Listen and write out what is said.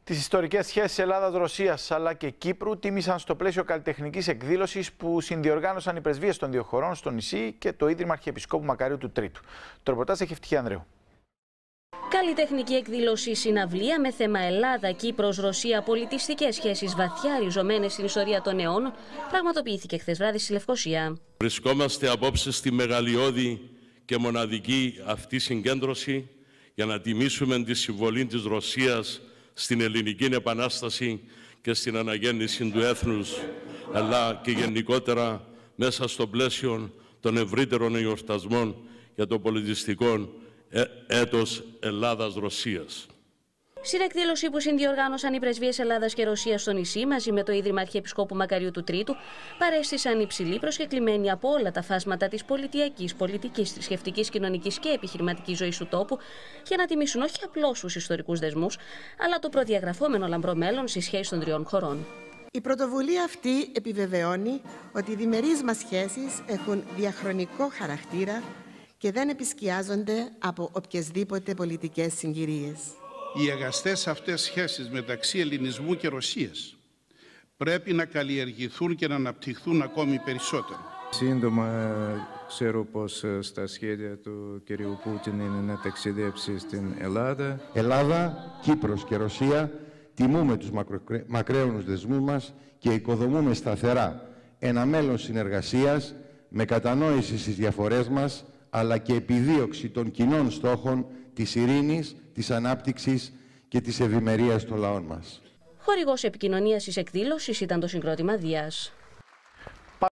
Τις ιστορικές σχέσεις Ελλάδας-Ρωσίας αλλά και Κύπρου τίμησαν στο πλαίσιο καλλιτεχνικής εκδήλωσης που συνδιοργάνωσαν οι πρεσβείες των δύο χωρών στο νησί και το Ίδρυμα Αρχιεπισκόπου Μακαρίου του Τρίτου. Το ρεπορτάζ έχει Ευτυχία Ανδρέου. Καλλιτεχνική εκδήλωση συναυλία με θέμα Ελλάδα, Κύπρος, Ρωσία, πολιτιστικές σχέσεις βαθιά ριζωμένες στην ιστορία των αιώνων πραγματοποιήθηκε χθες βράδυ στη Λευκοσία. Βρισκόμαστε απόψε στη μεγαλειώδη και μοναδική αυτή συγκέντρωση για να τιμήσουμε τη συμβολή της Ρωσίας στην Ελληνική Επανάσταση και στην αναγέννηση του έθνους, αλλά και γενικότερα μέσα στο πλαίσιο των ευρύτερων εορτασμών για το πολιτιστικό έτος Ελλάδας-Ρωσίας. Στην εκδήλωση που συνδιοργάνωσαν οι πρεσβείες Ελλάδας και Ρωσίας στο νησί μαζί με το Ίδρυμα Αρχιεπισκόπου Μακαρίου του Τρίτου, παρέστησαν υψηλοί προσκεκλημένοι από όλα τα φάσματα της πολιτιακής, πολιτικής, θρησκευτικής, κοινωνικής και επιχειρηματικής ζωής του τόπου για να τιμήσουν όχι απλώς τους ιστορικούς δεσμούς, αλλά το προδιαγραφόμενο λαμπρό μέλλον στις σχέσεις των τριών χωρών. Η πρωτοβουλία αυτή επιβεβαιώνει ότι οι διμερείς μας σχέσεις έχουν διαχρονικό χαρακτήρα και δεν επισκιάζονται από οποιασδήποτε πολιτικές συγκυρίες. Οι αγαστές αυτές σχέσεις μεταξύ Ελληνισμού και Ρωσίας πρέπει να καλλιεργηθούν και να αναπτυχθούν ακόμη περισσότερο. Σύντομα ξέρω πως στα σχέδια του κ. Πούτιν είναι να ταξιδέψει στην Ελλάδα. Ελλάδα, Κύπρος και Ρωσία τιμούμε τους μακραίωνους δεσμούς μας και οικοδομούμε σταθερά ένα μέλλον συνεργασίας με κατανόηση στις διαφορές μας, αλλά και επιδίωξη των κοινών στόχων της ειρήνης, της ανάπτυξης και της ευημερίας των λαών μας. Χορηγός επικοινωνίας της εκδήλωσης ήταν το Συγκρότημα Δίας.